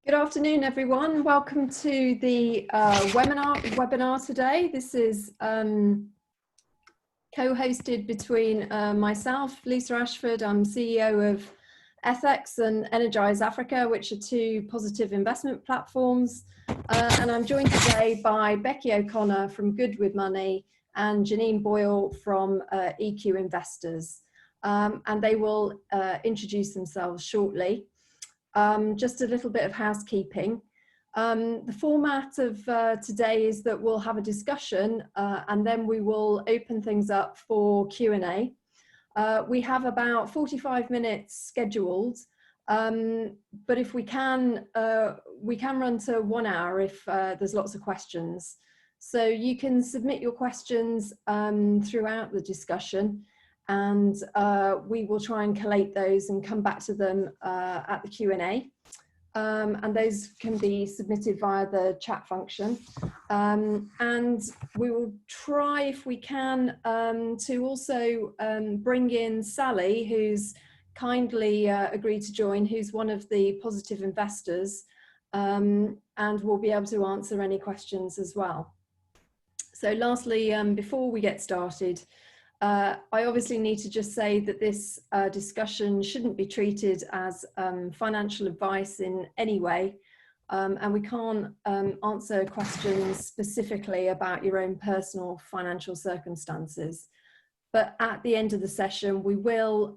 Good afternoon, everyone. Welcome to the webinar today. This is co-hosted between myself, Lisa Ashford. I'm CEO of Ethex and Energise Africa, which are two positive investment platforms. And I'm joined today by Becky O'Connor from Good With Money and Jeannie Boyle from EQ Investors. And they will introduce themselves shortly. Just a little bit of housekeeping. The format of today is that we'll have a discussion and then we will open things up for Q&A. We have about 45 minutes scheduled, but if we can run to 1 hour if there's lots of questions. So you can submit your questions throughout the discussion, and we will try and collate those and come back to them at the Q&A. And those can be submitted via the chat function. And we will try, if we can, to also bring in Sally, who's kindly agreed to join, who's one of the positive investors, and will be able to answer any questions as well. So lastly, before we get started, I obviously need to just say that this discussion shouldn't be treated as financial advice in any way, and we can't answer questions specifically about your own personal financial circumstances. But at the end of the session, we will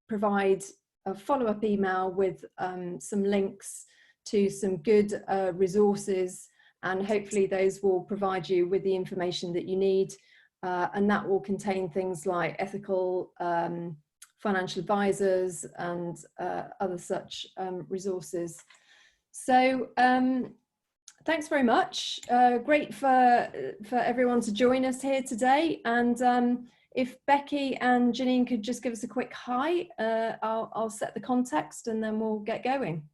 provide a follow-up email with some links to some good resources, and hopefully those will provide you with the information that you need. And that will contain things like ethical financial advisors and other such resources. So thanks very much. Great for everyone to join us here today. And if Becky and Jeannie could just give us a quick hi, I'll set the context and then we'll get going.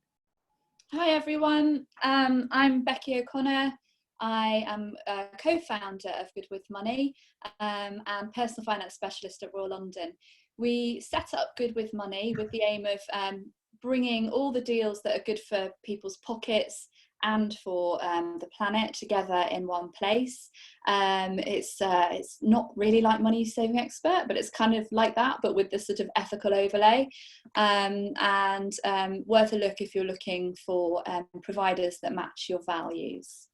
Hi everyone, I'm Becky O'Connor. I am a co-founder of Good With Money and personal finance specialist at Royal London. We set up Good With Money with the aim of bringing all the deals that are good for people's pockets and for the planet together in one place. It's not really like Money Saving Expert, but it's kind of like that, but with this sort of ethical overlay, and worth a look if you're looking for providers that match your values.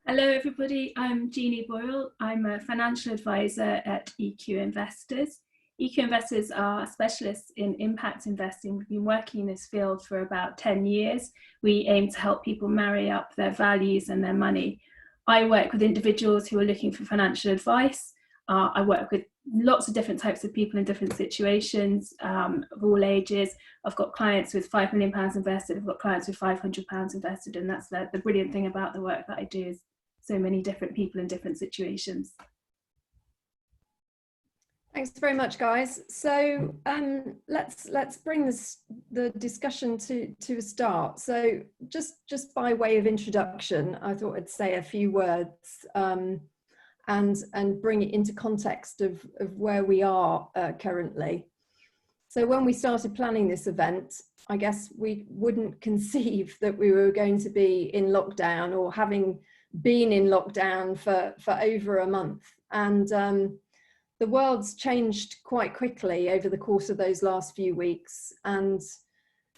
Hello everybody, I'm Jeannie Boyle. I'm a financial advisor at EQ Investors. EQ Investors are specialists in impact investing. We've been working in this field for about 10 years. We aim to help people marry up their values and their money. I work with individuals who are looking for financial advice. I work with lots of different types of people in different situations, of all ages. I've got clients with £5 million invested, I've got clients with £500 invested, and that's the brilliant thing about the work that I do, is so many different people in different situations. Thanks very much, guys. So let's bring the discussion to a start. So just by way of introduction, I thought I'd say a few words and bring it into context of where we are currently. So when we started planning this event, I guess we wouldn't conceive that we were going to be in lockdown or having been in lockdown for over a month. And the world's changed quite quickly over the course of those last few weeks. And,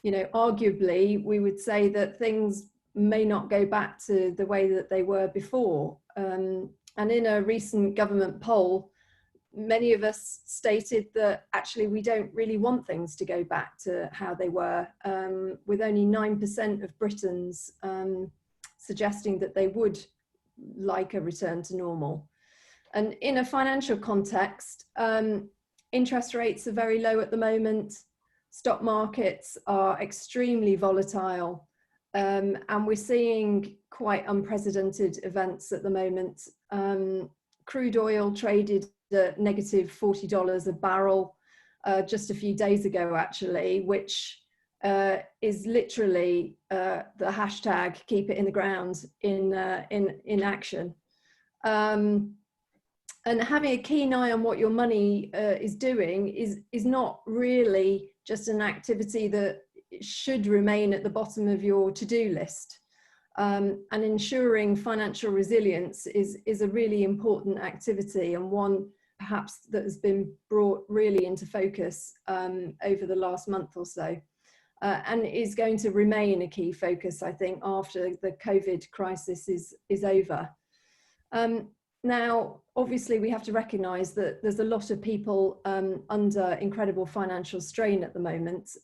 you know, arguably, we would say that things may not go back to the way that they were before. And in a recent government poll, many of us stated that actually we don't really want things to go back to how they were, with only 9% of Britons suggesting that they would like a return to normal. And in a financial context, interest rates are very low at the moment. Stock markets are extremely volatile. And we're seeing quite unprecedented events at the moment. Crude oil traded at negative $40 a barrel just a few days ago, actually, which is literally the hashtag keep it in the ground in action. And having a keen eye on what your money is doing is not really just an activity that should remain at the bottom of your to-do list. And ensuring financial resilience is a really important activity, and one perhaps that has been brought really into focus over the last month or so, and is going to remain a key focus, I think, after the COVID crisis is over. Now, obviously, we have to recognise that there's a lot of people under incredible financial strain at the moment.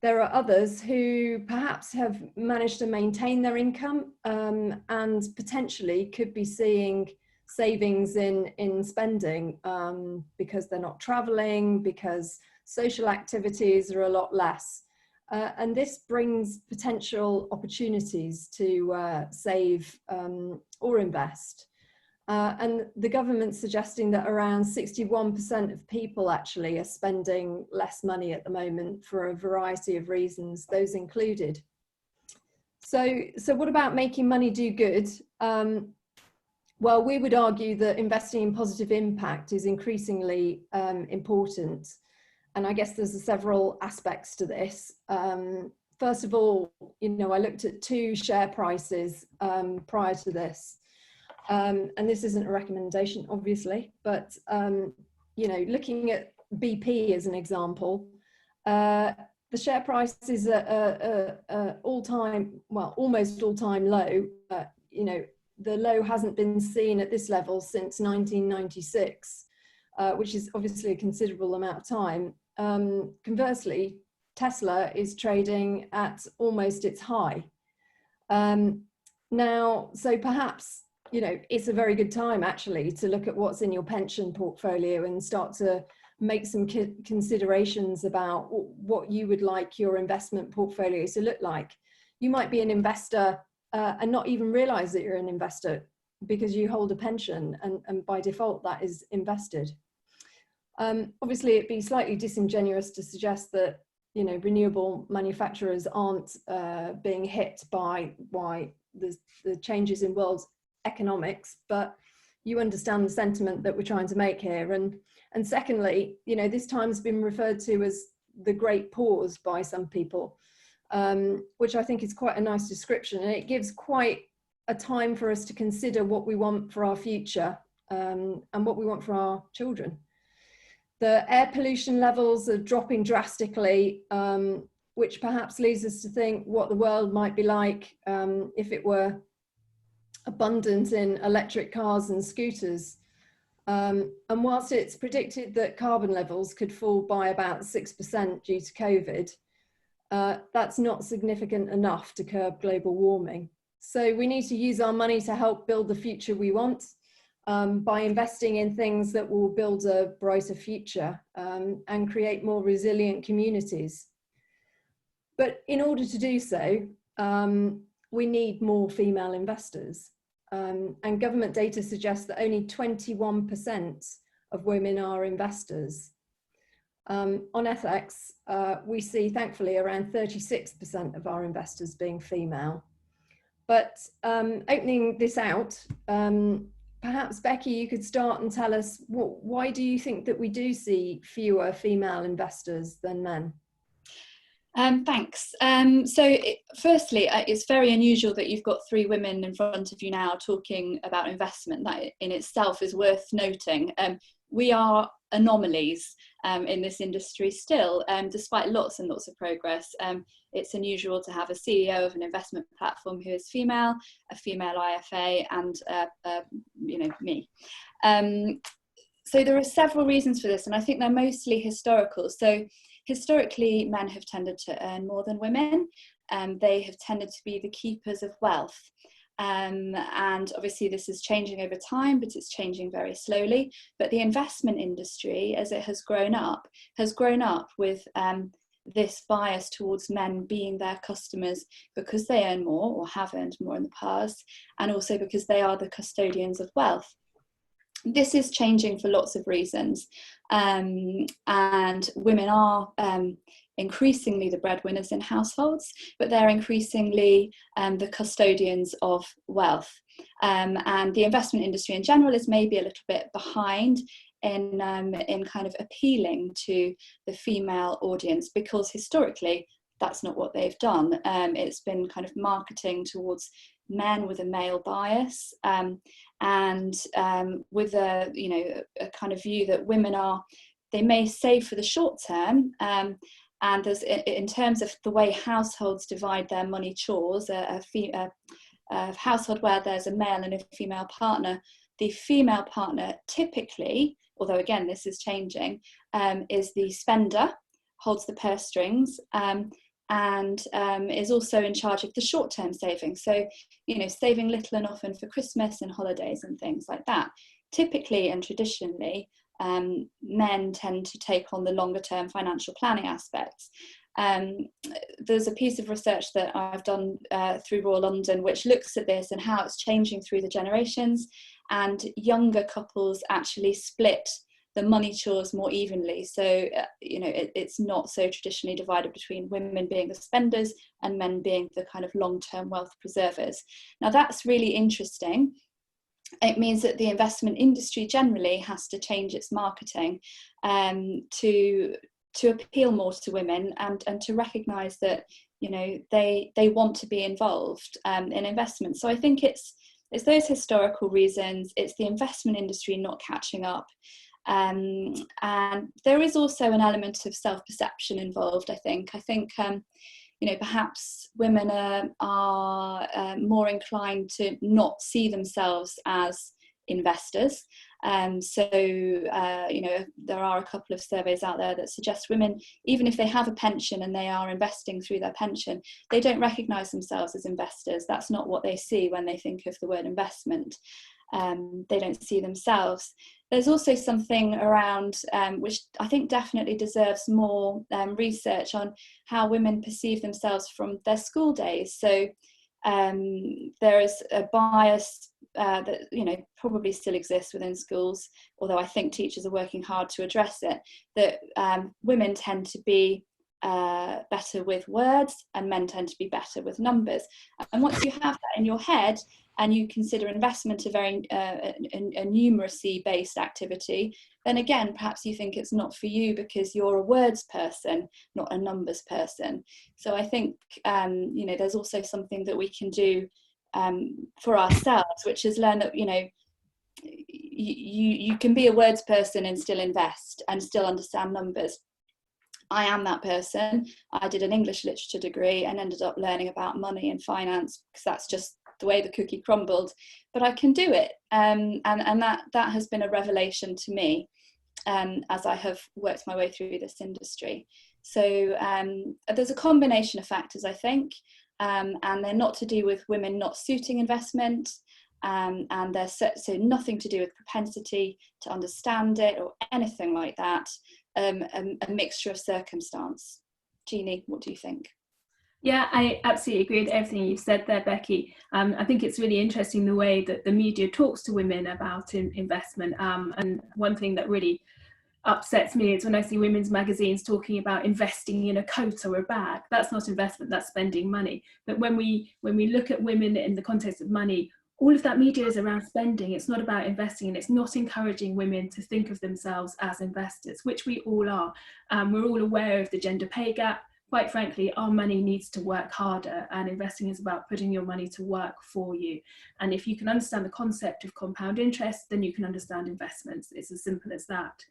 There are others who perhaps have managed to maintain their income and potentially could be seeing savings in spending because they're not travelling, because social activities are a lot less. And this brings potential opportunities to save or invest. And the government's suggesting that around 61% of people actually are spending less money at the moment for a variety of reasons, those included. So what about making money do good? Well, we would argue that investing in positive impact is increasingly important. And I guess there's several aspects to this. First of all, I looked at 2 share prices prior to this. And this isn't a recommendation, obviously, but, looking at BP as an example, the share price is at all-time, well, almost all-time low. The low hasn't been seen at this level since 1996, which is obviously a considerable amount of time. Conversely, Tesla is trading at almost its high. Now, so perhaps, it's a very good time actually to look at what's in your pension portfolio and start to make some considerations about what you would like your investment portfolio to look like. You might be an investor and not even realize that you're an investor because you hold a pension, and by default that is invested. Obviously, it'd be slightly disingenuous to suggest that renewable manufacturers aren't being hit by the changes in world economics, but you understand the sentiment that we're trying to make here. And secondly, this time's been referred to as the great pause by some people, which I think is quite a nice description, and it gives quite a time for us to consider what we want for our future and what we want for our children. The air pollution levels are dropping drastically, which perhaps leads us to think what the world might be like if it were abundant in electric cars and scooters. And whilst it's predicted that carbon levels could fall by about 6% due to COVID, that's not significant enough to curb global warming. So we need to use our money to help build the future we want by investing in things that will build a brighter future and create more resilient communities. But in order to do so, we need more female investors. And government data suggests that only 21% of women are investors. On Ethex, we see, thankfully, around 36% of our investors being female. But opening this out, perhaps, Becky, you could start and tell us, why do you think that we do see fewer female investors than men? Thanks. Firstly, it's very unusual that you've got 3 women in front of you now talking about investment. That in itself is worth noting. We are anomalies in this industry still, despite lots and lots of progress. It's unusual to have a CEO of an investment platform who is female, a female IFA, and me. So there are several reasons for this, and I think they're mostly historical. So historically, men have tended to earn more than women, and they have tended to be the keepers of wealth. And obviously this is changing over time, but it's changing very slowly. But the investment industry, as it has grown up with this bias towards men being their customers because they earn more or have earned more in the past, and also because they are the custodians of wealth. This is changing for lots of reasons, and women are increasingly the breadwinners in households, but they're increasingly the custodians of wealth. And the investment industry in general is maybe a little bit behind in kind of appealing to the female audience, because historically that's not what they've done. It's been kind of marketing towards men with a male bias, and with a kind of view that women they may save for the short term, and there's, in terms of the way households divide their money chores, a household where there's a male and a female partner, the female partner typically, although again this is changing, is the spender, holds the purse strings, and is also in charge of the short-term savings. So, saving little and often for Christmas and holidays and things like that. Typically and traditionally, men tend to take on the longer-term financial planning aspects. There's a piece of research that I've done through Royal London which looks at this and how it's changing through the generations, and younger couples actually split the money chores more evenly. So, it's not so traditionally divided between women being the spenders and men being the kind of long-term wealth preservers. Now, that's really interesting. It means that the investment industry generally has to change its marketing to appeal more to women, and to recognise that, they want to be involved in investment. So I think it's those historical reasons. It's the investment industry not catching up. And there is also an element of self-perception involved, I think. Perhaps women are more inclined to not see themselves as investors. There are a couple of surveys out there that suggest women, even if they have a pension and they are investing through their pension, they don't recognise themselves as investors. That's not what they see when they think of the word investment. They don't see themselves. There's also something around, which I think definitely deserves more research, on how women perceive themselves from their school days. So there is a bias that probably still exists within schools, although I think teachers are working hard to address it, that women tend to be better with words and men tend to be better with numbers. And once you have that in your head and you consider investment a very a numeracy based activity, then again perhaps you think it's not for you because you're a words person, not a numbers person. So I think there's also something that we can do for ourselves, which is learn that you can be a words person and still invest and still understand numbers. I am that person. I did an English literature degree and ended up learning about money and finance because that's just the way the cookie crumbled. But I can do it, and that has been a revelation to me as I have worked my way through this industry. So there's a combination of factors, I think, and they're not to do with women not suiting investment, and they're so nothing to do with propensity to understand it or anything like that. A mixture of circumstance. Jeannie, what do you think? Yeah, I absolutely agree with everything you've said there, Becky. I think it's really interesting the way that the media talks to women about investment. And one thing that really upsets me is when I see women's magazines talking about investing in a coat or a bag. That's not investment, that's spending money. But when we look at women in the context of money, all of that media is around spending. It's not about investing, and it's not encouraging women to think of themselves as investors, which we all are. We're all aware of the gender pay gap. Quite frankly, our money needs to work harder, and investing is about putting your money to work for you. And if you can understand the concept of compound interest, then you can understand investments. It's as simple as that.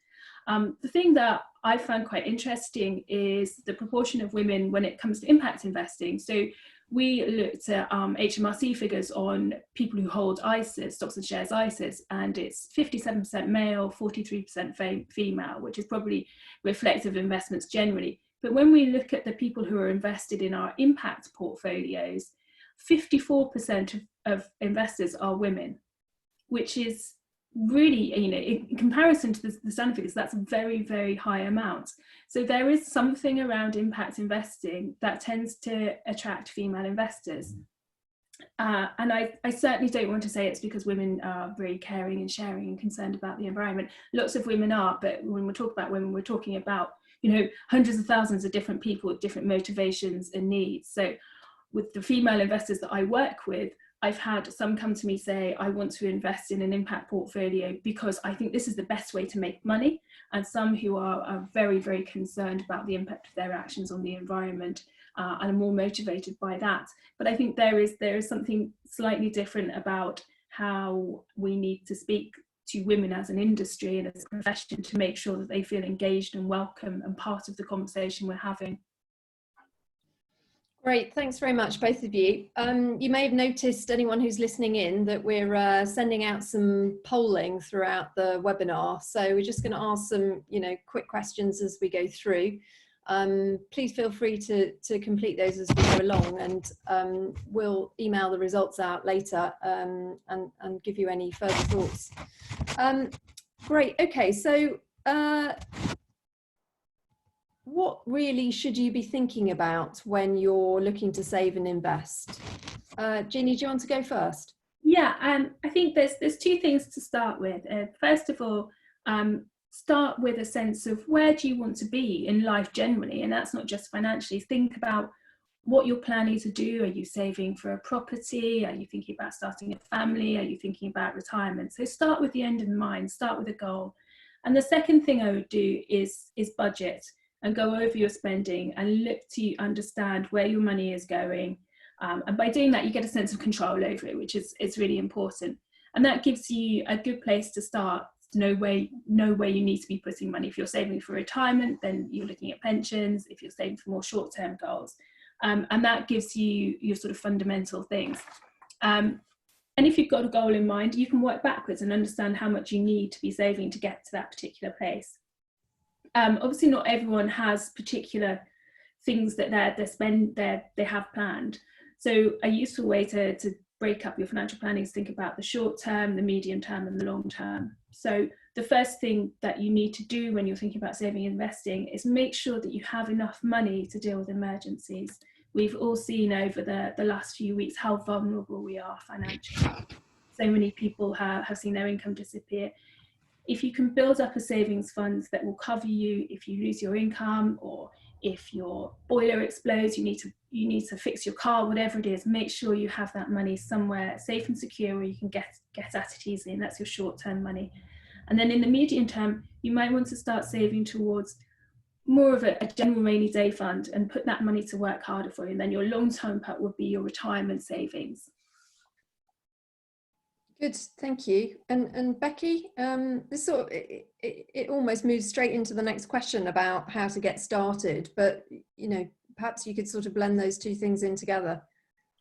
The thing that I found quite interesting is the proportion of women when it comes to impact investing. So we looked at HMRC figures on people who hold ISAs, stocks and shares ISAs, and it's 57% male, 43% female, which is probably reflective of investments generally. But when we look at the people who are invested in our impact portfolios, 54% of investors are women, which is really, in comparison to the standard figures, that's a very, very high amount. So there is something around impact investing that tends to attract female investors. And I certainly don't want to say it's because women are very caring and sharing and concerned about the environment. Lots of women are, but when we talk about women, we're talking about, hundreds of thousands of different people with different motivations and needs. So with the female investors that I work with, I've had some come to me say, I want to invest in an impact portfolio because I think this is the best way to make money. And some who are very, very concerned about the impact of their actions on the environment and are more motivated by that. But I think there is something slightly different about how we need to speak to women as an industry and as a profession to make sure that they feel engaged and welcome and part of the conversation we're having. Great, thanks very much, both of you. You may have noticed, anyone who's listening in, that we're sending out some polling throughout the webinar. So we're just going to ask some, quick questions as we go through. Please feel free to complete those as we go along, and we'll email the results out later and give you any further thoughts. Great, okay, so what really should you be thinking about when you're looking to save and invest? Jeannie, do you want to go first? Yeah, I think there's two things to start with. First of all, start with a sense of where do you want to be in life generally, and that's not just financially. Think about what you're planning to do. Are you saving for a property? Are you thinking about starting a family? Are you thinking about retirement? So start with the end in mind, start with a goal. And the second thing I would do is budget and go over your spending and look to understand where your money is going. And by doing that, you get a sense of control over it, which is really important. And that gives you a good place to start, to know where you need to be putting money. If you're saving for retirement, then you're looking at pensions. If you're saving for more short-term goals. And that gives you your sort of fundamental things. And if you've got a goal in mind, you can work backwards and understand how much you need to be saving to get to that particular place. Obviously, not everyone has particular things that they have planned. So a useful way to break up your financial planning is think about the short term, the medium term, and the long term. So the first thing that you need to do when you're thinking about saving and investing is make sure that you have enough money to deal with emergencies. We've all seen over the last few weeks how vulnerable we are financially. So many people have seen their income disappear. If you can build up a savings fund that will cover you if you lose your income, or if your boiler explodes, you need to fix your car, whatever it is, make sure you have that money somewhere safe and secure where you can get at it easily, and that's your short-term money. And then in the medium term, you might want to start saving towards more of a general rainy day fund and put that money to work harder for you. And then your long-term part would be your retirement savings. Good, thank you. And Becky, this it almost moves straight into the next question about how to get started, but perhaps you could sort of blend those two things in together.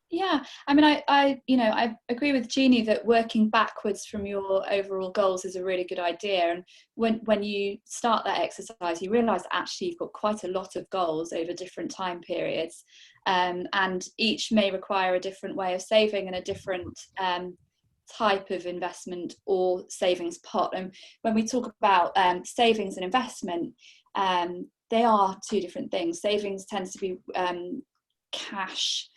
Yeah, I mean, I agree with Jeannie that working backwards from your overall goals is a really good idea. And when you start that exercise, you realise that actually you've got quite a lot of goals over different time periods, and each may require a different way of saving and a different type of investment or savings pot. And when we talk about savings and investment, they are two different things. Savings tends to be cash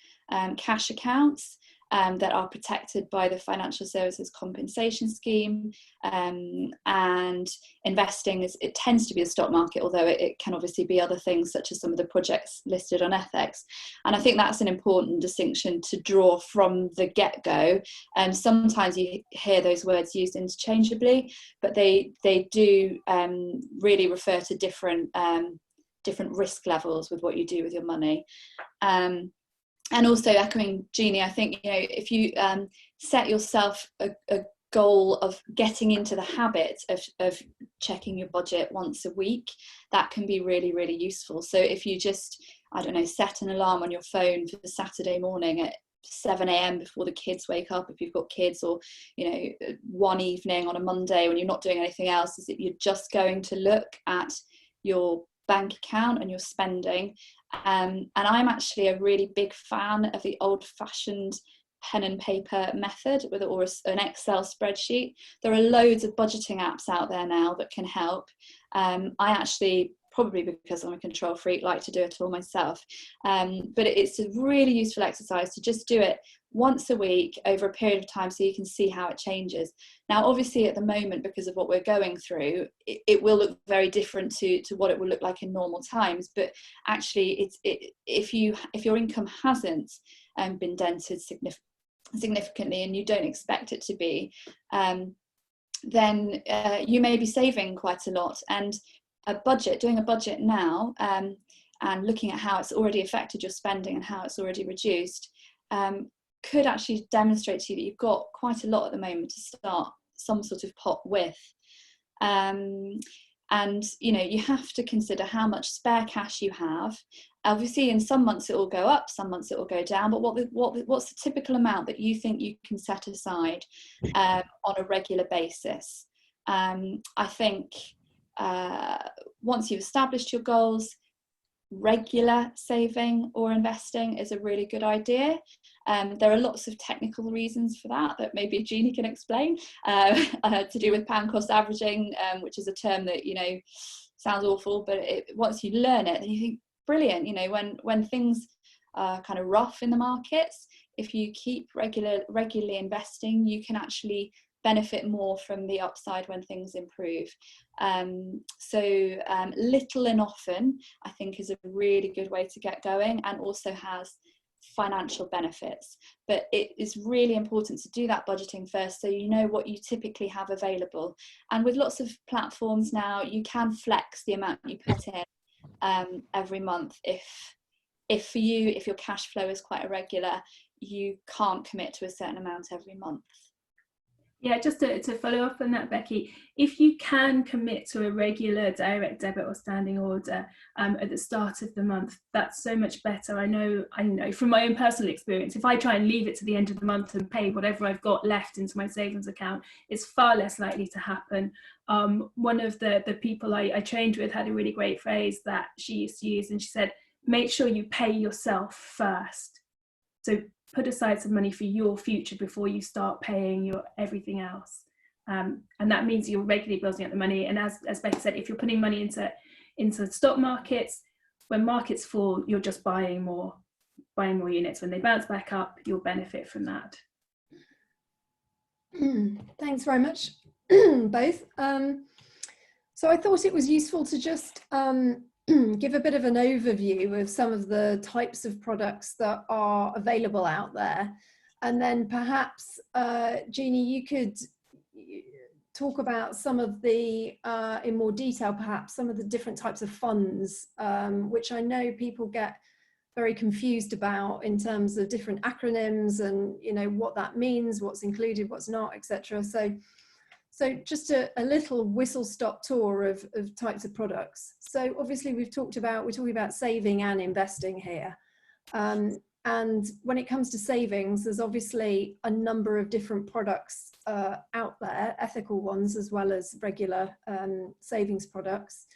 accounts that are protected by the Financial Services Compensation Scheme, and investing it tends to be the stock market, although it can obviously be other things such as some of the projects listed on Ethex. And I think that's an important distinction to draw from the get-go. And sometimes you hear those words used interchangeably, but they do really refer to different risk levels with what you do with your money. And also echoing Jeannie, I think if you set yourself a goal of getting into the habit of checking your budget once a week, that can be really, really useful. So if you just, I don't know, set an alarm on your phone for the Saturday morning at 7 a.m. before the kids wake up, if you've got kids, or one evening on a Monday when you're not doing anything else, is that you're just going to look at your bank account and your spending. And I'm actually a really big fan of the old-fashioned pen and paper method or an Excel spreadsheet. There are loads of budgeting apps out there now that can help. I actually, probably because I'm a control freak, like to do it all myself. But it's a really useful exercise to just do it once a week over a period of time so you can see how it changes. Now, obviously at the moment, because of what we're going through, it will look very different to what it will look like in normal times. But actually, if your income hasn't been dented significantly and you don't expect it to be, then you may be saving quite a lot. And doing a budget now, and looking at how it's already affected your spending and how it's already reduced, could actually demonstrate to you that you've got quite a lot at the moment to start some sort of pot with. And you have to consider how much spare cash you have. Obviously, in some months it will go up, some months it will go down, but what's the typical amount that you think you can set aside on a regular basis? I think once you've established your goals, regular saving or investing is a really good idea. There are lots of technical reasons for that maybe Jeannie can explain, to do with pound cost averaging, which is a term that sounds awful, but once you learn it, then you think, brilliant. When things are kind of rough in the markets, if you keep regularly investing, you can actually benefit more from the upside when things improve. So little and often, I think, is a really good way to get going, and also has financial benefits. But it is really important to do that budgeting first, so you know what you typically have available. And with lots of platforms now, you can flex the amount you put in every month. If for you, if your cash flow is quite irregular, you can't commit to a certain amount every month. Yeah, just to follow up on that, Becky, if you can commit to a regular direct debit or standing order at the start of the month, that's so much better. I know from my own personal experience, if I try and leave it to the end of the month and pay whatever I've got left into my savings account, it's far less likely to happen. One of the people I trained with had a really great phrase that she used to use, and she said, make sure you pay yourself first. So put aside some money for your future before you start paying your everything else. And that means you're regularly building up the money. And as Becky said, if you're putting money into stock markets, when markets fall, you're just buying more units. When they bounce back up, you'll benefit from that. Thanks very much, both. So I thought it was useful to just give a bit of an overview of some of the types of products that are available out there. And then perhaps, Jeannie, you could talk about some of the, in more detail, perhaps some of the different types of funds, which I know people get very confused about in terms of different acronyms and, what that means, what's included, what's not, etc. So just a little whistle-stop tour of types of products. So obviously we're talking about saving and investing here. And when it comes to savings, there's obviously a number of different products out there, ethical ones as well as regular savings products.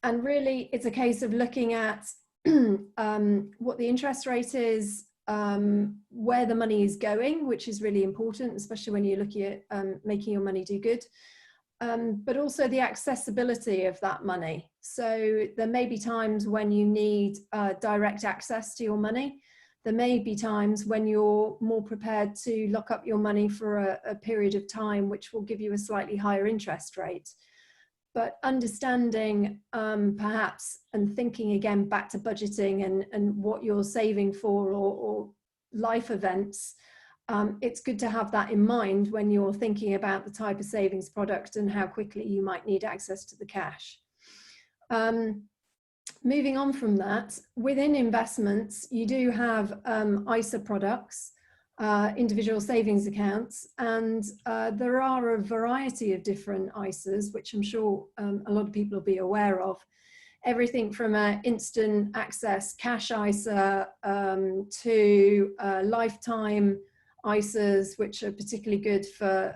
And really it's a case of looking at what the interest rate is, where the money is going, which is really important, especially when you're looking at making your money do good, but also the accessibility of that money. So there may be times when you need direct access to your money. There may be times when you're more prepared to lock up your money for a period of time, which will give you a slightly higher interest rate. But understanding perhaps, and thinking again back to budgeting and what you're saving for, or life events, it's good to have that in mind when you're thinking about the type of savings product and how quickly you might need access to the cash. Moving on from that, within investments, you do have ISA products, individual savings accounts, and there are a variety of different ISAs, which I'm sure a lot of people will be aware of. Everything from an instant access cash ISA to lifetime ISAs, which are particularly good for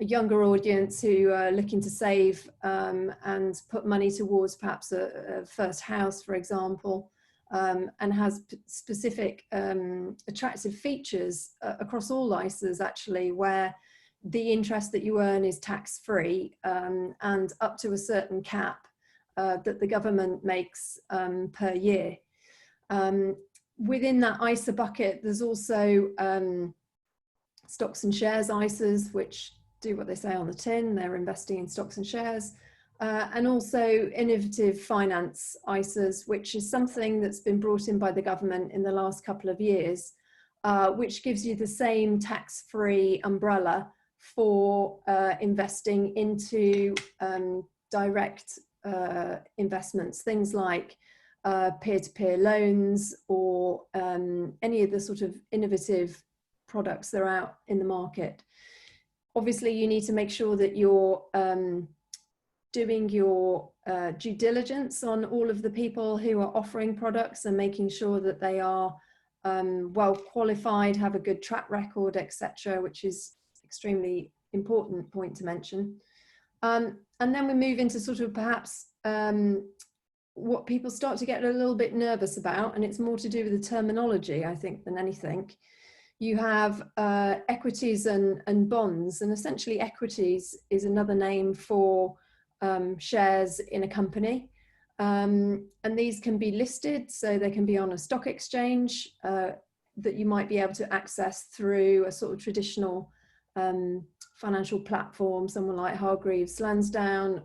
a younger audience who are looking to save and put money towards perhaps a first house, for example. And has specific attractive features across all ISAs, actually, where the interest that you earn is tax-free and up to a certain cap that the government makes per year. Within that ISA bucket, there's also stocks and shares ISAs, which do what they say on the tin. They're investing in stocks and shares. And also innovative finance ISAs, which is something that's been brought in by the government in the last couple of years, which gives you the same tax-free umbrella for investing into direct investments, things like peer-to-peer loans or any of the sort of innovative products that are out in the market. Obviously, you need to make sure that you're doing your due diligence on all of the people who are offering products and making sure that they are well qualified, have a good track record, etc., which is extremely important point to mention. And then we move into sort of perhaps what people start to get a little bit nervous about, and it's more to do with the terminology, I think, than anything. You have equities and bonds, and essentially equities is another name for shares in a company. And these can be listed, so they can be on a stock exchange that you might be able to access through a sort of traditional financial platform, someone like Hargreaves Lansdown,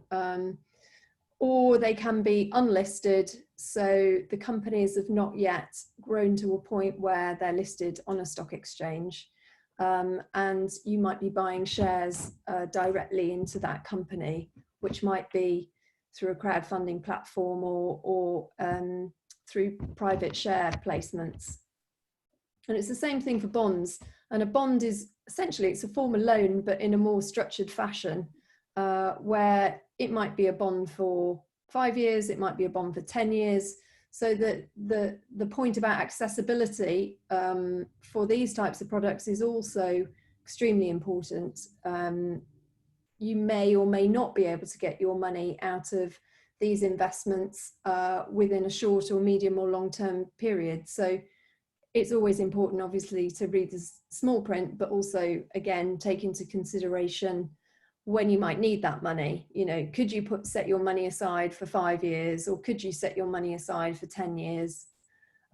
or they can be unlisted, so the companies have not yet grown to a point where they're listed on a stock exchange, and you might be buying shares directly into that company, which might be through a crowdfunding platform or through private share placements. And it's the same thing for bonds. And a bond is essentially, it's a form of loan, but in a more structured fashion, where it might be a bond for 5 years, it might be a bond for 10 years. So that the point about accessibility for these types of products is also extremely important. You may or may not be able to get your money out of these investments within a short or medium or long-term period. So it's always important, obviously, to read the small print, but also, again, take into consideration when you might need that money. You know, could you set your money aside for 5 years, or could you set your money aside for 10 years?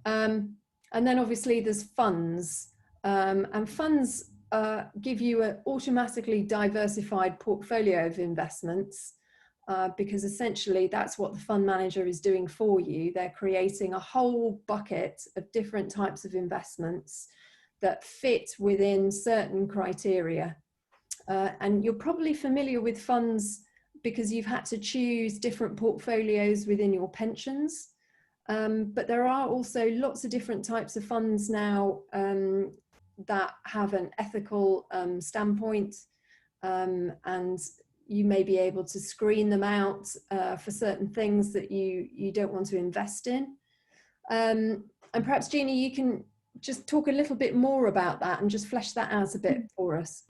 And then obviously there's funds, and funds give you an automatically diversified portfolio of investments, because essentially that's what the fund manager is doing for you. They're creating a whole bucket of different types of investments that fit within certain criteria. And you're probably familiar with funds because you've had to choose different portfolios within your pensions. But there are also lots of different types of funds now that have an ethical standpoint, and you may be able to screen them out for certain things that you don't want to invest in. And perhaps, Jeannie, you can just talk a little bit more about that and just flesh that out a bit for us.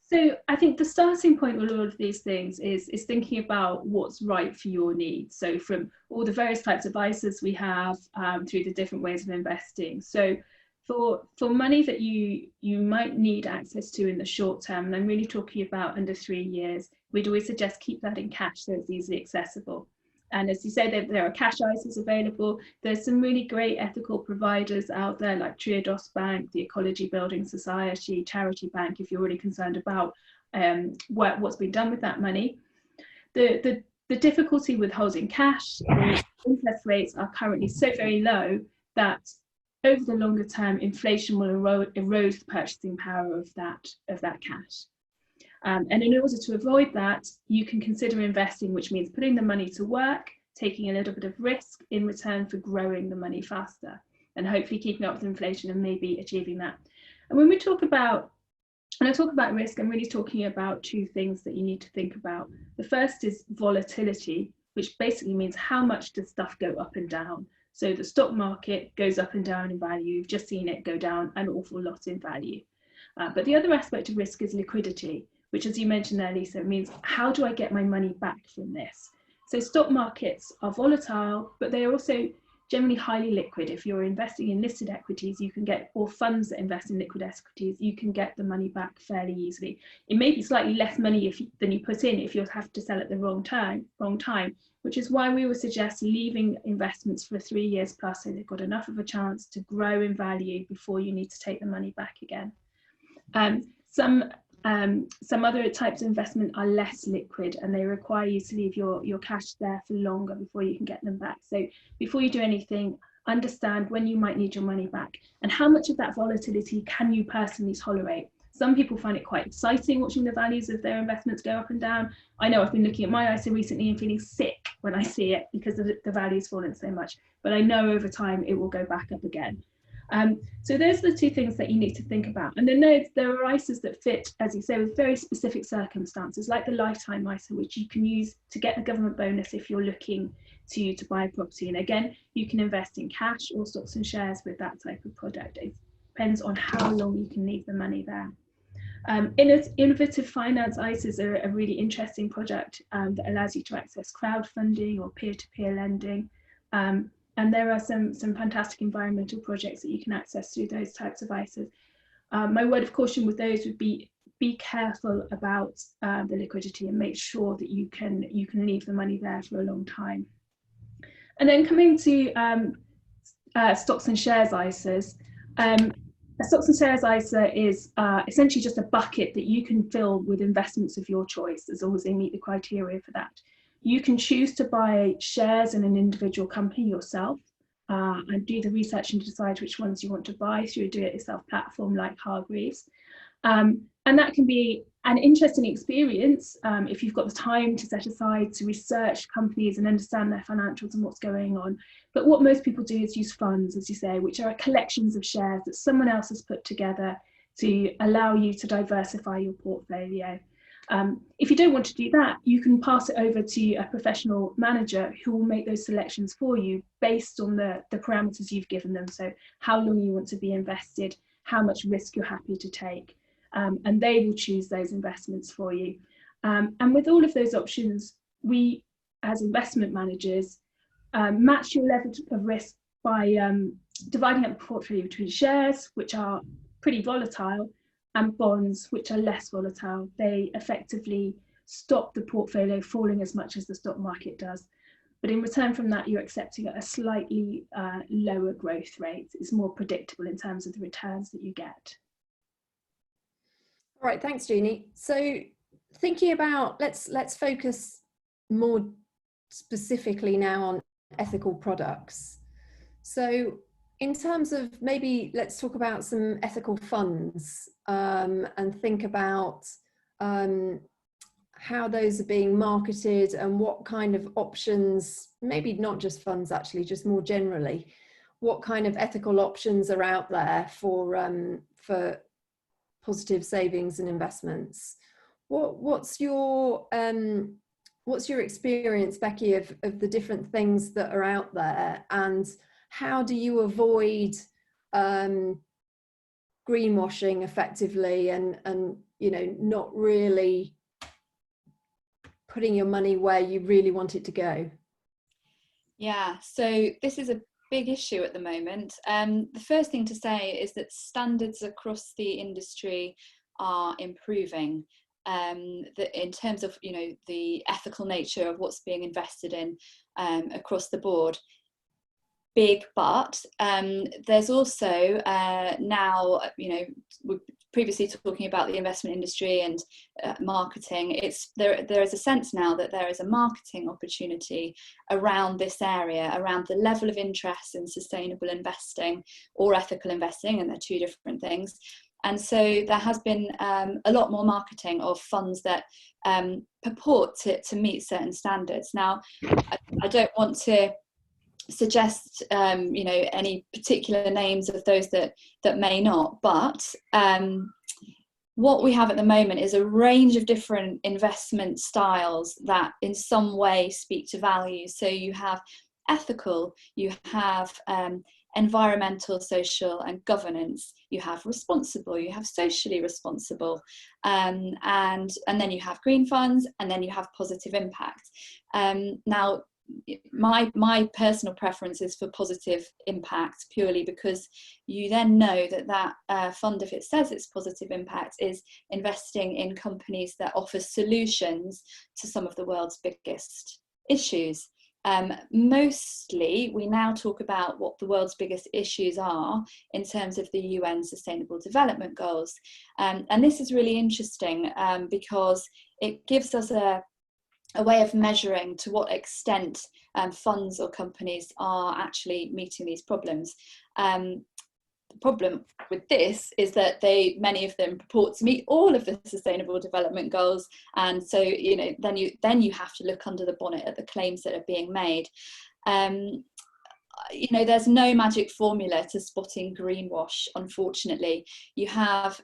So I think the starting point with all of these things is thinking about what's right for your needs. So from all the various types of ISAs we have through the different ways of investing. So for money that you might need access to in the short term, and I'm really talking about under 3 years, we'd always suggest keep that in cash so it's easily accessible. And as you said, there are cash ISAs available. There's some really great ethical providers out there like Triodos Bank, the Ecology Building Society, Charity Bank, if you're really concerned about what's been done with that money. The difficulty with holding cash is interest rates are currently so very low that over the longer term, inflation will erode the purchasing power of that cash. And in order to avoid that, you can consider investing, which means putting the money to work, taking a little bit of risk in return for growing the money faster, and hopefully keeping up with inflation and maybe achieving that. And when I talk about risk, I'm really talking about 2 things that you need to think about. The first is volatility, which basically means how much does stuff go up and down. So the stock market goes up and down in value. You've just seen it go down an awful lot in value. But the other aspect of risk is liquidity, which, as you mentioned there, Lisa, means how do I get my money back from this? So stock markets are volatile, but they are also generally highly liquid. If you're investing in listed equities, you can get, or funds that invest in liquid equities, you can get the money back fairly easily. It may be slightly less money than you put in if you have to sell at the wrong time, which is why we would suggest leaving investments for 3 years plus, so they've got enough of a chance to grow in value before you need to take the money back again. Some other types of investment are less liquid, and they require you to leave your cash there for longer before you can get them back. So before you do anything, understand when you might need your money back, and how much of that volatility can you personally tolerate. Some people find it quite exciting watching the values of their investments go up and down. I know I've been looking at my ISA recently and feeling sick when I see it because the value's fallen so much, but I know over time it will go back up again. So those are the two things that you need to think about. And then there are ISAs that fit, as you say, with very specific circumstances, like the lifetime ISA, which you can use to get the government bonus if you're looking to buy a property. And again, you can invest in cash or stocks and shares with that type of product. It depends on how long you can leave the money there. Innovative finance ISAs are a really interesting project that allows you to access crowdfunding or peer-to-peer lending. And there are some fantastic environmental projects that you can access through those types of ISAs. My word of caution with those would be careful about the liquidity and make sure that you can leave the money there for a long time. And then coming to stocks and shares ISAs, a stocks and shares ISA is essentially just a bucket that you can fill with investments of your choice, as long as they meet the criteria for that. You can choose to buy shares in an individual company yourself and do the research and decide which ones you want to buy through a do-it-yourself platform like Hargreaves. And that can be an interesting experience if you've got the time to set aside to research companies and understand their financials and what's going on. But what most people do is use funds, as you say, which are collections of shares that someone else has put together to allow you to diversify your portfolio. If you don't want to do that, you can pass it over to a professional manager who will make those selections for you based on the parameters you've given them. So how long you want to be invested, how much risk you're happy to take, and they will choose those investments for you. And with all of those options, we as investment managers match your level of risk by dividing up the portfolio between shares, which are pretty volatile, and bonds, which are less volatile. They effectively stop the portfolio falling as much as the stock market does. But in return from that, you're accepting a slightly lower growth rate. It's more predictable in terms of the returns that you get. All right, thanks, Jeannie. So thinking about, let's focus more specifically now on ethical products. So in terms of, maybe let's talk about some ethical funds and think about how those are being marketed and what kind of options, maybe not just funds actually, just more generally, what kind of ethical options are out there for positive savings and investments. What's your experience, Becky, of the different things that are out there, and how do you avoid greenwashing effectively and not really putting your money where you really want it to go? Yeah, so this is a big issue at the moment. The first thing to say is that standards across the industry are improving in terms of the ethical nature of what's being invested in across the board. Big, but there's also now, we're previously talking about the investment industry and marketing. There is a sense now that there is a marketing opportunity around this area, around the level of interest in sustainable investing or ethical investing, and they're two different things. And so there has been a lot more marketing of funds that purport to meet certain standards. Now, I don't want to suggest any particular names of those that may not, but what we have at the moment is a range of different investment styles that in some way speak to values. So you have ethical, you have environmental, social and governance, you have responsible, you have socially responsible, and then you have green funds, and then you have positive impact. Now, my personal preference is for positive impact, purely because you then know that fund, if it says it's positive impact, is investing in companies that offer solutions to some of the world's biggest issues. Mostly we now talk about what the world's biggest issues are in terms of the UN Sustainable Development Goals, and this is really interesting because it gives us a way of measuring to what extent funds or companies are actually meeting these problems. The problem with this is that many of them purport to meet all of the Sustainable Development Goals, and so then you have to look under the bonnet at the claims that are being made. There's no magic formula to spotting greenwash, unfortunately. You have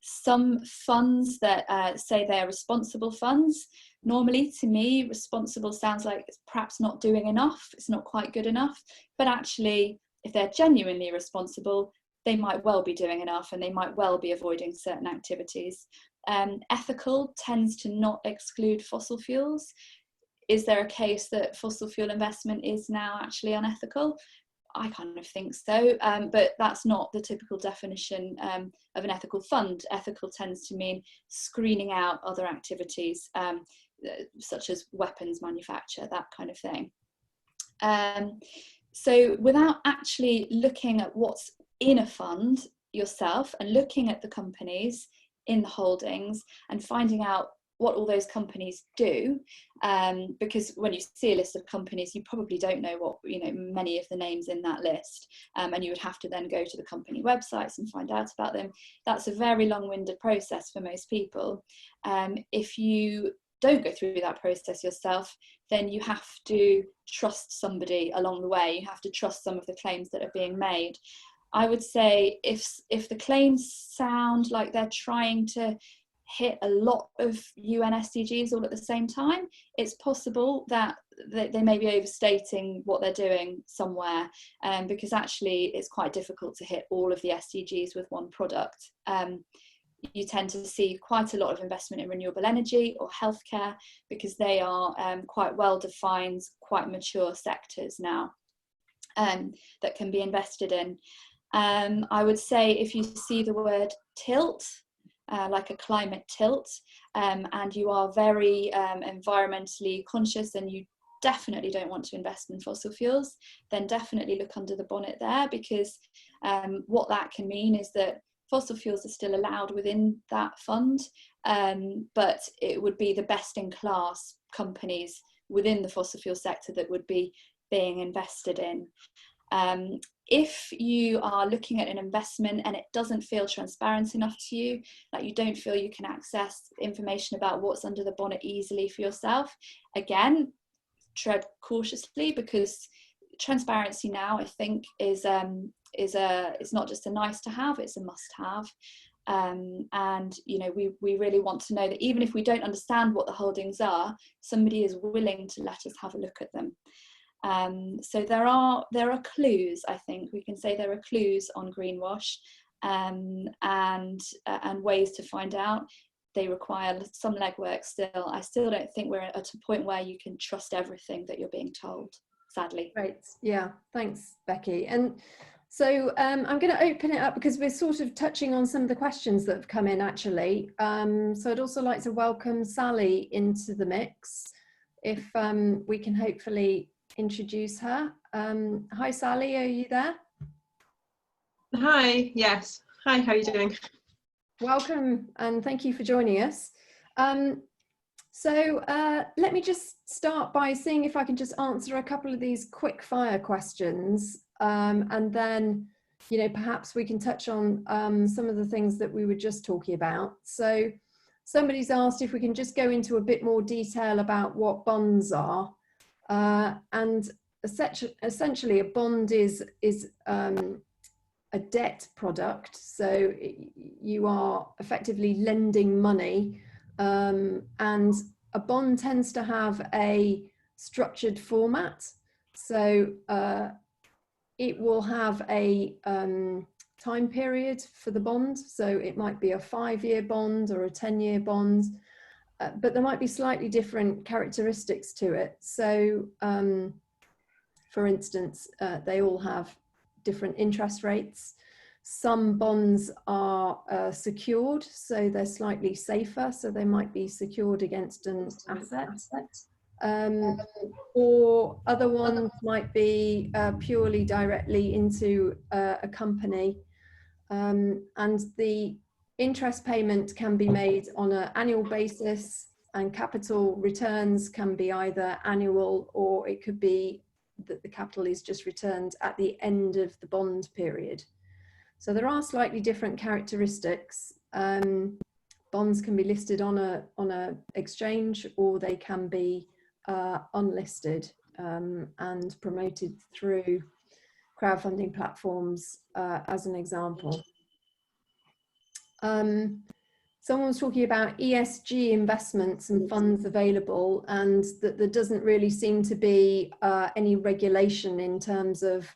some funds that say they're responsible funds. Normally, to me, responsible sounds like it's perhaps not doing enough, it's not quite good enough, but actually, if they're genuinely responsible, they might well be doing enough and they might well be avoiding certain activities. Ethical tends to not exclude fossil fuels. Is there a case that fossil fuel investment is now actually unethical? I kind of think so, but that's not the typical definition of an ethical fund. Ethical tends to mean screening out other activities, such as weapons manufacture, that kind of thing. So without actually looking at what's in a fund yourself and looking at the companies in the holdings and finding out what all those companies do, because when you see a list of companies, you probably don't know what many of the names in that list, and you would have to then go to the company websites and find out about them. That's a very long-winded process for most people. If you don't go through that process yourself, then you have to trust somebody along the way. You have to trust some of the claims that are being made. I would say if the claims sound like they're trying to hit a lot of UN SDGs all at the same time, it's possible that they may be overstating what they're doing somewhere, because actually it's quite difficult to hit all of the SDGs with one product. You tend to see quite a lot of investment in renewable energy or healthcare because they are quite well defined, quite mature sectors now that can be invested in. I would say if you see the word tilt, like a climate tilt, and you are very environmentally conscious and you definitely don't want to invest in fossil fuels, then definitely look under the bonnet there, because what that can mean is that fossil fuels are still allowed within that fund, but it would be the best in class companies within the fossil fuel sector that would be being invested in. If you are looking at an investment and it doesn't feel transparent enough to you, like you don't feel you can access information about what's under the bonnet easily for yourself, again, tread cautiously, because transparency now, I think, is not just a nice to have, it's a must have. And we really want to know that even if we don't understand what the holdings are, somebody is willing to let us have a look at them. So there are clues. I think we can say there are clues on greenwash, and ways to find out. They require some legwork still. I still don't think we're at a point where you can trust everything that you're being told, sadly. Great, yeah, thanks, Becky. And so I'm going to open it up because we're sort of touching on some of the questions that have come in actually. So I'd also like to welcome Sally into the mix, if we can hopefully introduce her. Hi Sally, are you there? Hi, yes. Hi, how are you doing? Welcome and thank you for joining us. So let me just start by seeing if I can just answer a couple of these quick fire questions, and then perhaps we can touch on some of the things that we were just talking about. So somebody's asked if we can just go into a bit more detail about what bonds are, and essentially a bond is a debt product, so you are effectively lending money, and a bond tends to have a structured format, so it will have a time period for the bond, so it might be a 5-year bond or a 10-year bond, but there might be slightly different characteristics to it. So for instance, they all have different interest rates. Some bonds are secured, so they're slightly safer, so they might be secured against an asset. Or other ones might be purely directly into a company, and the interest payment can be made on an annual basis, and capital returns can be either annual, or it could be that the capital is just returned at the end of the bond period. So there are slightly different characteristics. Bonds can be listed on a exchange, or they can be unlisted and promoted through crowdfunding platforms, as an example. Someone was talking about ESG investments and funds available, and that there doesn't really seem to be any regulation in terms of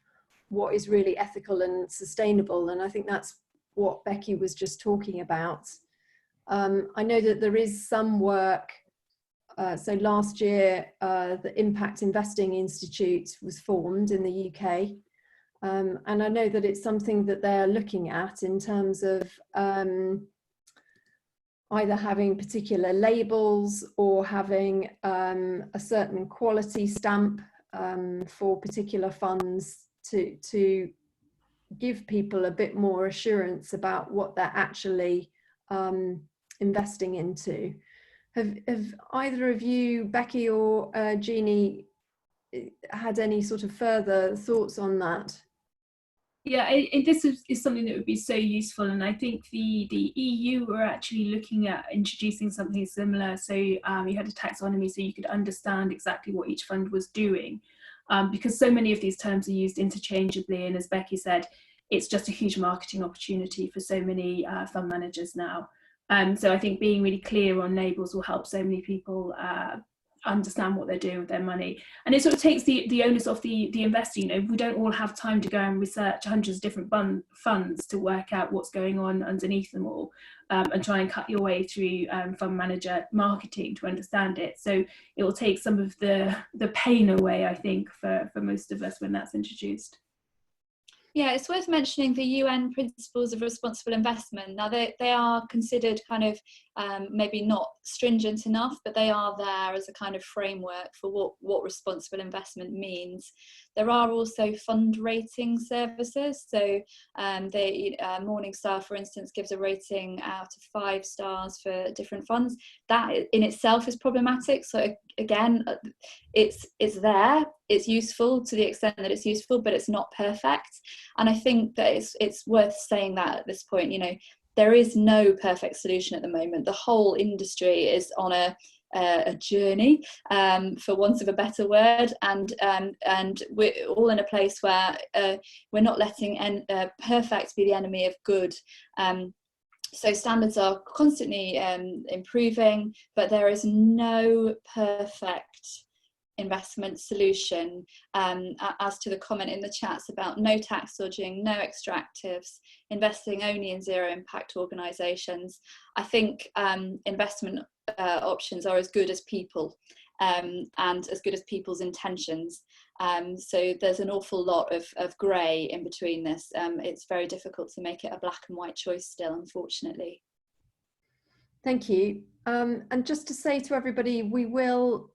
what is really ethical and sustainable. And I think that's what Becky was just talking about. I know that there is some work. So last year, the Impact Investing Institute was formed in the UK. And I know that it's something that they're looking at in terms of either having particular labels or having a certain quality stamp for particular funds to give people a bit more assurance about what they're actually investing into. Have either of you, Becky or Jeannie, had any sort of further thoughts on that? Yeah, and this is something that would be so useful, and I think the EU were actually looking at introducing something similar. So you had a taxonomy, so you could understand exactly what each fund was doing, because so many of these terms are used interchangeably, and as Becky said, it's just a huge marketing opportunity for so many fund managers now. So I think being really clear on labels will help so many people understand what they're doing with their money, and it sort of takes the onus off the investor. You know, we don't all have time to go and research hundreds of different funds to work out what's going on underneath them all, and try and cut your way through fund manager marketing to understand it. So it will take some of the pain away, I think, for most of us when that's introduced. Yeah, it's worth mentioning the UN Principles of Responsible Investment. Now, they are considered kind of maybe not stringent enough, but they are there as a kind of framework for what responsible investment means. There are also fund rating services. So Morningstar, for instance, gives a rating out of 5 stars for different funds. That in itself is problematic. So again, it's there, it's useful to the extent that it's useful, but it's not perfect. And I think that it's worth saying that at this point, you know, there is no perfect solution at the moment. The whole industry is on a journey, for want of a better word, and we're all in a place where we're not letting perfect be the enemy of good. So standards are constantly improving, but there is no perfect investment solution. As to the comment in the chats about no tax dodging, no extractives, investing only in zero impact organisations, I think investment options are as good as people, and as good as people's intentions. So there's an awful lot of grey in between this. It's very difficult to make it a black and white choice still, unfortunately. Thank you. And just to say to everybody, we will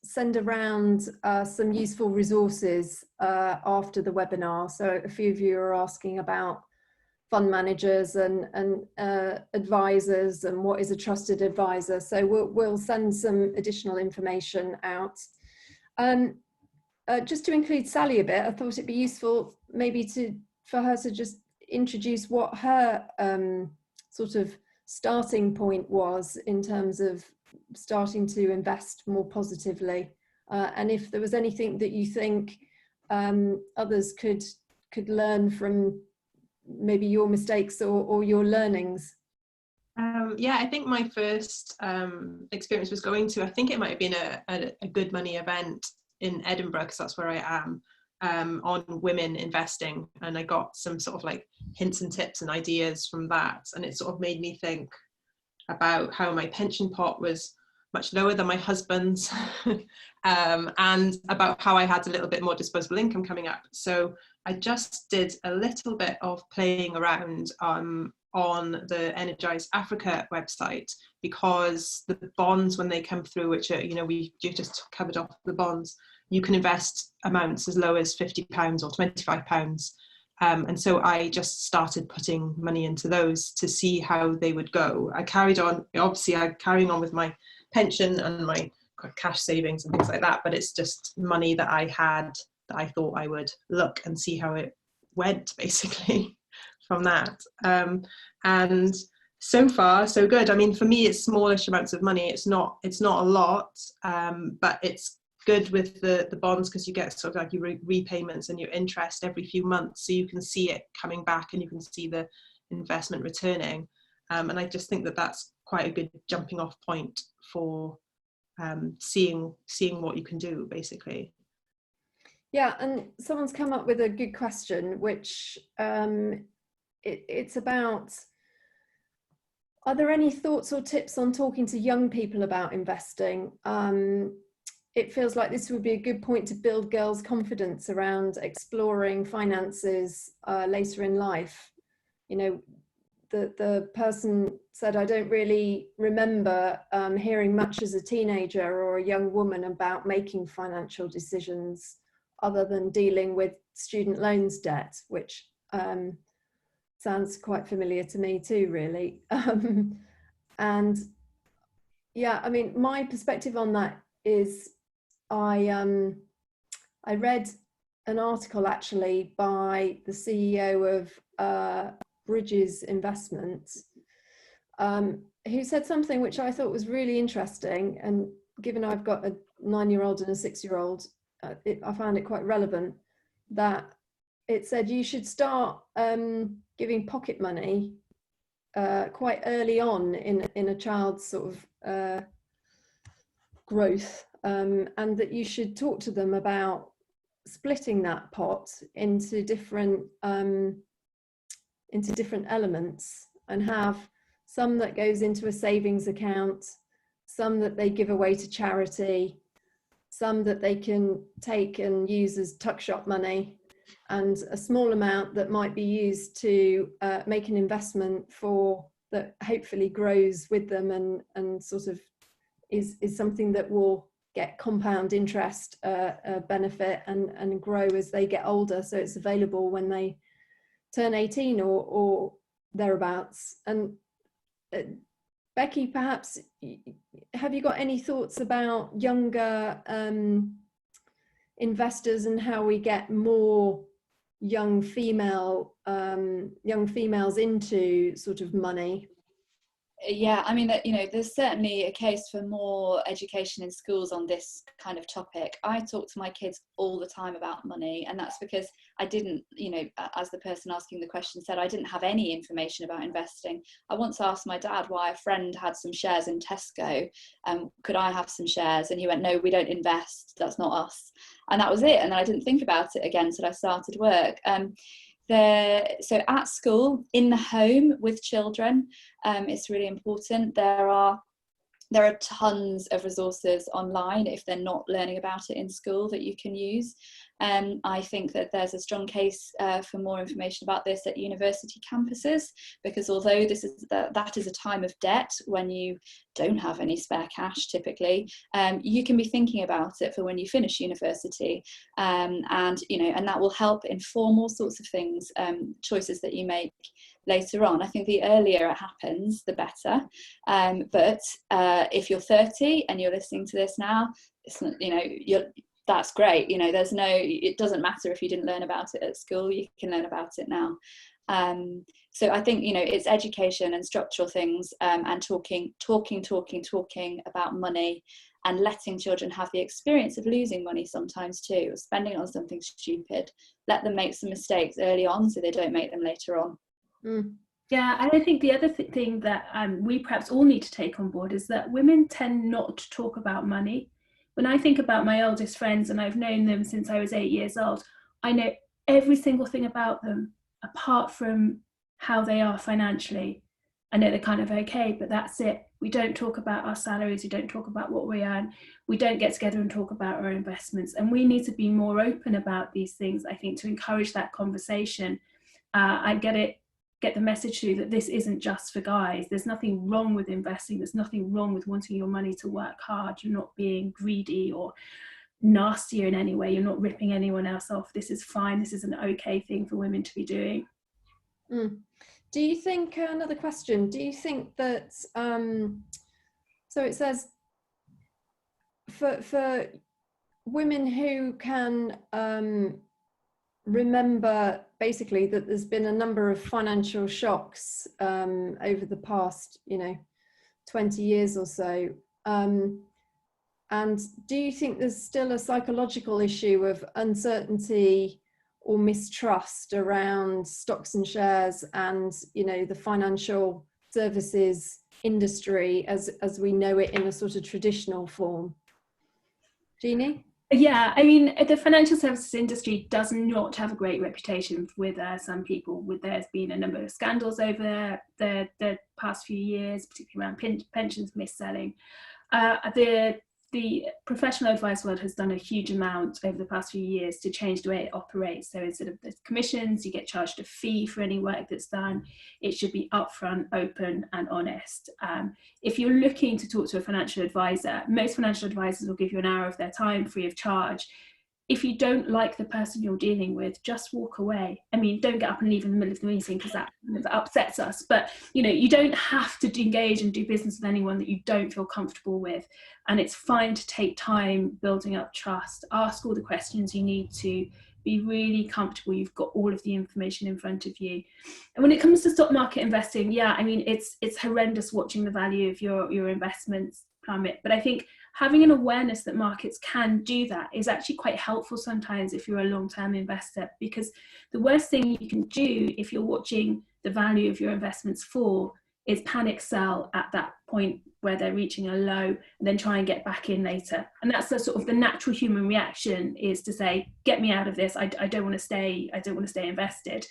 send around some useful resources after the webinar. So a few of you are asking about fund managers and advisors and what is a trusted advisor. So we'll send some additional information out. Just to include Sally a bit, I thought it'd be useful maybe for her to just introduce what her sort of starting point was in terms of starting to invest more positively, and if there was anything that you think others could learn from maybe your mistakes or your learnings. Yeah, I think my first experience was going to, I think it might have been a Good Money event in Edinburgh, because that's where I am, on women investing, and I got some sort of like hints and tips and ideas from that, and it sort of made me think about how my pension pot was much lower than my husband's, and about how I had a little bit more disposable income coming up. So I just did a little bit of playing around on the Energise Africa website, because the bonds, when they come through, which are, you know, you just covered off the bonds, you can invest amounts as low as £50 or £25. And so I just started putting money into those to see how they would go. I carried on, obviously I'm carrying on with my pension and my cash savings and things like that, but it's just money that I had that I thought I would look and see how it went, basically, from that. And so far, so good. I mean, for me, it's smallish amounts of money. It's not a lot, but it's good with the bonds, because you get sort of like your repayments and your interest every few months, so you can see it coming back and you can see the investment returning. And I just think that that's quite a good jumping off point for seeing what you can do, basically. Yeah, and someone's come up with a good question, which it's about, are there any thoughts or tips on talking to young people about investing? It feels like this would be a good point to build girls' confidence around exploring finances later in life. You know, the person said, I don't really remember hearing much as a teenager or a young woman about making financial decisions other than dealing with student loans debt, which sounds quite familiar to me too, really. And yeah, I mean, my perspective on that is, I read an article actually by the CEO of Bridges Investments, who said something which I thought was really interesting, and given I've got a 9-year-old and a 6-year-old, I found it quite relevant. That it said you should start giving pocket money quite early on in a child's sort of growth, and that you should talk to them about splitting that pot into different elements, and have some that goes into a savings account, some that they give away to charity, some that they can take and use as tuck shop money, and a small amount that might be used to make an investment for that hopefully grows with them and sort of is something that will get compound interest benefit and grow as they get older, so it's available when they turn 18 or thereabouts. And Becky, perhaps, have you got any thoughts about younger investors and how we get more young females into sort of money? Yeah, I mean, you know, there's certainly a case for more education in schools on this kind of topic. I talk to my kids all the time about money, and that's because I didn't, you know, as the person asking the question said, I didn't have any information about investing. I once asked my dad why a friend had some shares in Tesco, could I have some shares? And he went, no, we don't invest, that's not us. And that was it. And then I didn't think about it again till I started work. So at school, in the home with children, it's really important. There are tons of resources online if they're not learning about it in school that you can use. I think that there's a strong case for more information about this at university campuses, because although that is a time of debt when you don't have any spare cash typically, you can be thinking about it for when you finish university, and that will help inform all sorts of things, choices that you make later on. I think the earlier it happens, the better. But if you're 30 and you're listening to this now, it's not, that's great. It doesn't matter if you didn't learn about it at school, you can learn about it now. So I think, it's education and structural things, and talking about money, and letting children have the experience of losing money sometimes too, or spending on something stupid. Let them make some mistakes early on so they don't make them later on. Mm. Yeah, and I think the other thing that we perhaps all need to take on board is that women tend not to talk about money. When I think about my oldest friends, and I've known them since I was 8 years old, I know every single thing about them apart from how they are financially. I know they're kind of okay, but that's it. We don't talk about our salaries, we don't talk about what we earn, we don't get together and talk about our investments. And we need to be more open about these things, I think, to encourage that conversation. I get the message through that this isn't just for guys. There's nothing wrong with investing. There's nothing wrong with wanting your money to work hard. You're not being greedy or nastier in any way. You're not ripping anyone else off. This is fine. This is an okay thing for women to be doing. Do you think, another question, do you think that, so it says, for women who can remember basically that there's been a number of financial shocks over the past, 20 years or so, and do you think there's still a psychological issue of uncertainty or mistrust around stocks and shares and, the financial services industry as we know it in a sort of traditional form? Jeannie? Yeah, I mean, the financial services industry does not have a great reputation with some people. There's been a number of scandals over the past few years, particularly around pensions mis-selling. The professional advice world has done a huge amount over the past few years to change the way it operates. So instead of the commissions, you get charged a fee for any work that's done. It should be upfront, open and honest. If you're looking to talk to a financial advisor, most financial advisors will give you an hour of their time free of charge. If you don't like the person you're dealing with, just walk away. I mean, don't get up and leave in the middle of the meeting because that upsets us. But, you don't have to engage and do business with anyone that you don't feel comfortable with. And it's fine to take time building up trust. Ask all the questions you need to. Be really comfortable you've got all of the information in front of you. And when it comes to stock market investing, yeah, I mean, it's horrendous watching the value of your investments plummet. But I think having an awareness that markets can do that is actually quite helpful sometimes if you're a long-term investor, because the worst thing you can do if you're watching the value of your investments fall is panic sell at that point where they're reaching a low and then try and get back in later. And that's the sort of the natural human reaction, is to say, get me out of this. I don't want to stay invested.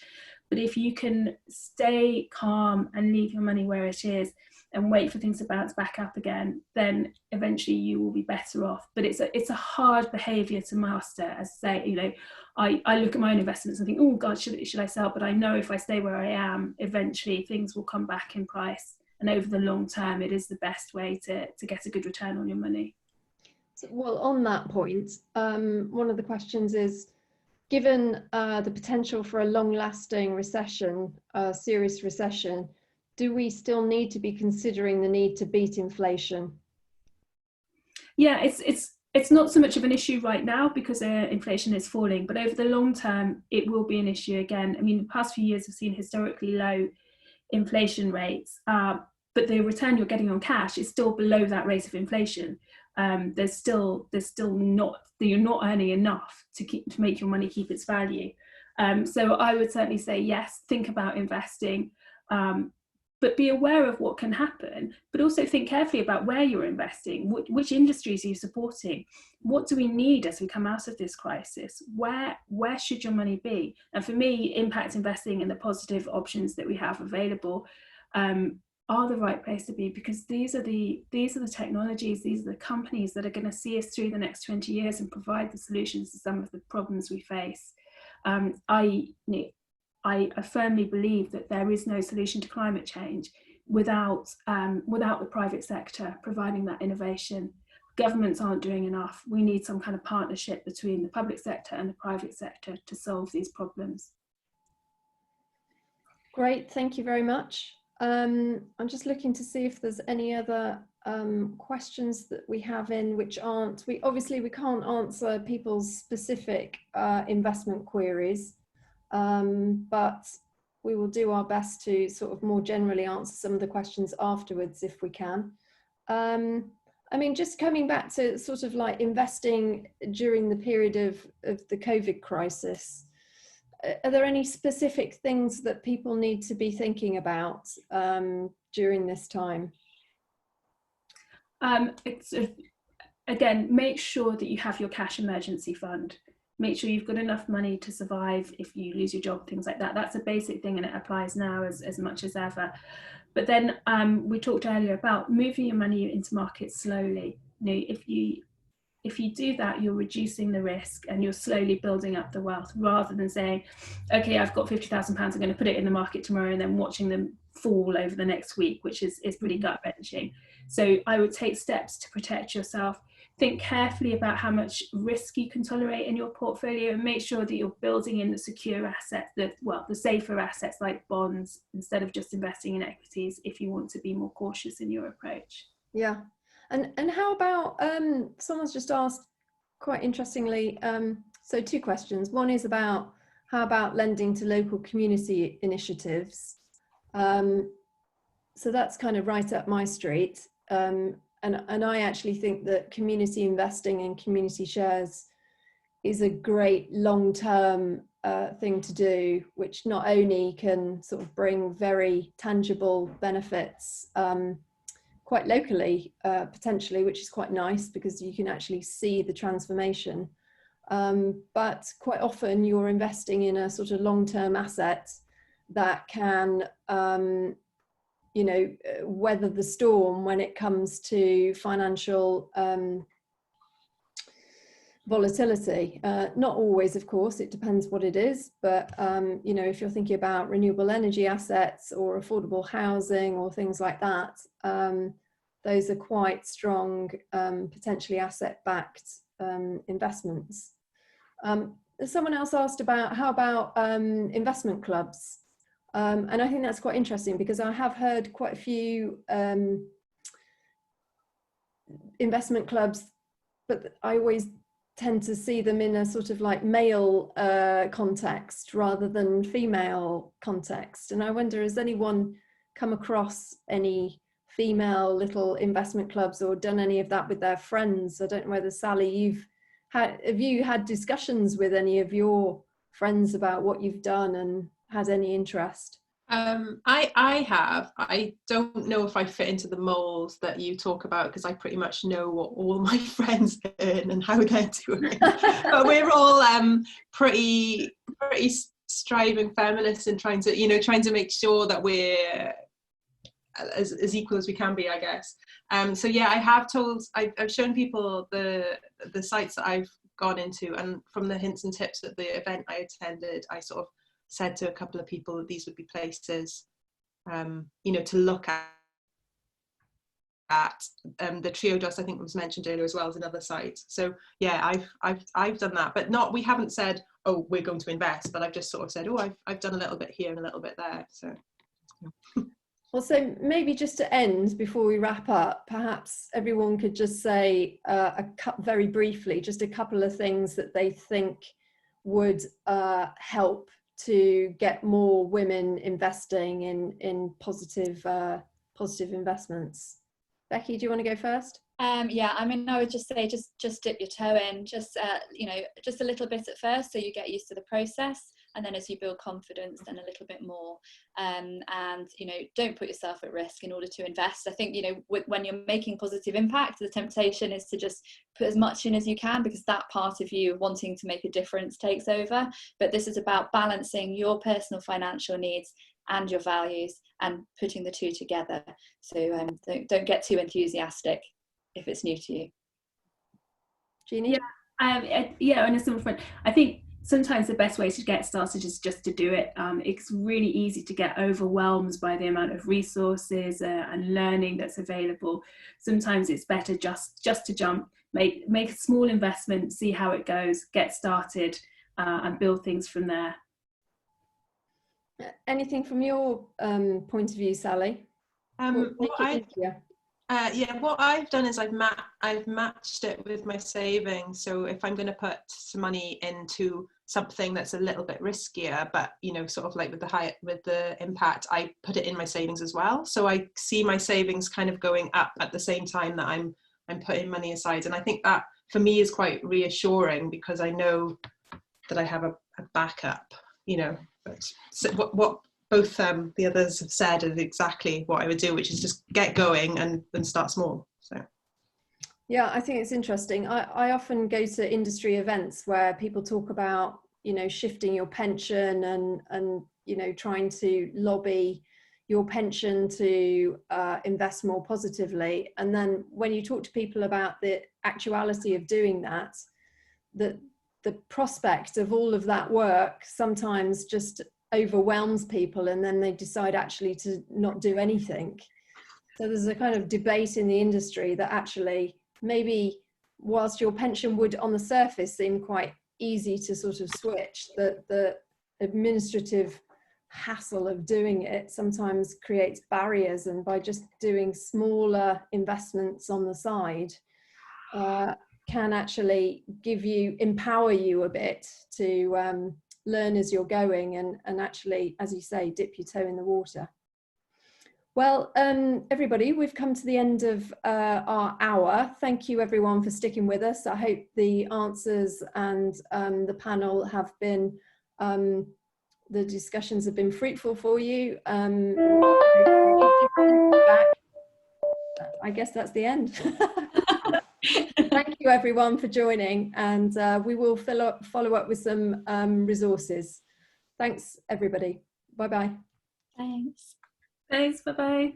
But if you can stay calm and leave your money where it is and wait for things to bounce back up again, then eventually you will be better off. But it's a hard behaviour to master. As I say, I look at my own investments and think, oh God, should I sell? But I know if I stay where I am, eventually things will come back in price. And over the long term, it is the best way to get a good return on your money. Well, on that point, one of the questions is, given the potential for a long-lasting recession, serious recession, do we still need to be considering the need to beat inflation? Yeah, it's not so much of an issue right now because inflation is falling, but over the long term, it will be an issue again. I mean, the past few years have seen historically low inflation rates, but the return you're getting on cash is still below that rate of inflation. There's still not, you're not earning enough to make your money keep its value. So I would certainly say yes, think about investing, but be aware of what can happen, but also think carefully about where you're investing, which industries are you supporting, what do we need as we come out of this crisis, where should your money be? And for me, impact investing and the positive options that we have available are the right place to be, because these are the technologies, these are the companies that are going to see us through the next 20 years and provide the solutions to some of the problems we face. I firmly believe that there is no solution to climate change without the private sector providing that innovation. Governments aren't doing enough. We need some kind of partnership between the public sector and the private sector to solve these problems. Great, thank you very much. I'm just looking to see if there's any other questions that we have in which aren't, we can't answer people's specific investment queries, but we will do our best to sort of more generally answer some of the questions afterwards if we can. I mean, just coming back to sort of like investing during the period of the COVID crisis, are there any specific things that people need to be thinking about during this time? Again, make sure that you have your cash emergency fund. Make sure you've got enough money to survive if you lose your job, things like that. That's a basic thing and it applies now as much as ever. But then we talked earlier about moving your money into markets slowly. You know, if you do that, you're reducing the risk and you're slowly building up the wealth, rather than saying, okay, I've got £50,000, I'm going to put it in the market tomorrow and then watching them fall over the next week, which is pretty gut-wrenching. So I would take steps to protect yourself. think carefully about how much risk you can tolerate in your portfolio, and make sure that you're building in the secure assets, the safer assets like bonds, instead of just investing in equities, if you want to be more cautious in your approach. Yeah. And how about, someone's just asked quite interestingly, so two questions. One is about, how about lending to local community initiatives? So that's kind of right up my street. And I actually think that community investing in community shares is a great long-term thing to do, which not only can sort of bring very tangible benefits quite locally, potentially, which is quite nice because you can actually see the transformation. But quite often you're investing in a sort of long-term asset that can, you know, weather the storm when it comes to financial volatility. Not always, of course, it depends what it is, but you know, if you're thinking about renewable energy assets or affordable housing or things like that, those are quite strong, potentially asset-backed investments. Someone else asked about, how about investment clubs? And I think that's quite interesting because I have heard quite a few investment clubs, but I always tend to see them in a sort of like male context rather than female context. And I wonder, has anyone come across any female little investment clubs or done any of that with their friends? I don't know whether, Sally, have you had discussions with any of your friends about what you've done and had any interest? I have. I don't know if I fit into the molds that you talk about, because I pretty much know what all my friends earn and how they're doing. But we're all pretty striving feminists and trying to make sure that we're as equal as we can be, I guess. So yeah, I've shown people the sites that I've gone into, and from the hints and tips at the event I attended, I sort of said to a couple of people that these would be places, to look at. The Triodos, I think, was mentioned earlier as well as another site. So yeah, I've done that, but we haven't said, oh, we're going to invest, but I've just sort of said, oh, I've done a little bit here and a little bit there. So. Well, so maybe just to end before we wrap up, perhaps everyone could just say very briefly, just a couple of things that they think would help to get more women investing in positive investments. Becky, do you want to go first? Yeah, I mean, I would just say, just dip your toe in, just a little bit at first, so you get used to the process, and then as you build confidence, then a little bit more. And don't put yourself at risk in order to invest. I think when you're making positive impact, the temptation is to just put as much in as you can, because that part of you wanting to make a difference takes over. But this is about balancing your personal financial needs and your values and putting the two together. So don't get too enthusiastic if it's new to you. Jeannie? Yeah, on a similar front, I think sometimes the best way to get started is just to do it. It's really easy to get overwhelmed by the amount of resources and learning that's available. Sometimes it's better just to jump, make a small investment, see how it goes, get started, and build things from there. Anything from your point of view, Sally? What I've done is I've matched it with my savings. So if I'm going to put some money into something that's a little bit riskier, but sort of like with the impact, I put it in my savings as well. So I see my savings kind of going up at the same time that I'm putting money aside, and I think that for me is quite reassuring, because I know that I have a backup. But so what both the others have said is exactly what I would do, which is just get going and start small. So yeah, I think it's interesting. I often go to industry events where people talk about shifting your pension and trying to lobby your pension to invest more positively. And then when you talk to people about the actuality of doing that, the prospect of all of that work sometimes just overwhelms people, and then they decide actually to not do anything. So there's a kind of debate in the industry that actually maybe whilst your pension would on the surface seem quite easy to sort of switch, the administrative hassle of doing it sometimes creates barriers, and by just doing smaller investments on the side can actually empower you a bit to learn as you're going, and actually, as you say, dip your toe in the water. Well, everybody, we've come to the end of our hour. Thank you everyone for sticking with us. I hope the answers and the panel have been, the discussions have been fruitful for you. I guess that's the end. Thank you everyone for joining, and we will follow up with some resources. Thanks everybody. Bye bye. Thanks. Thanks, bye-bye.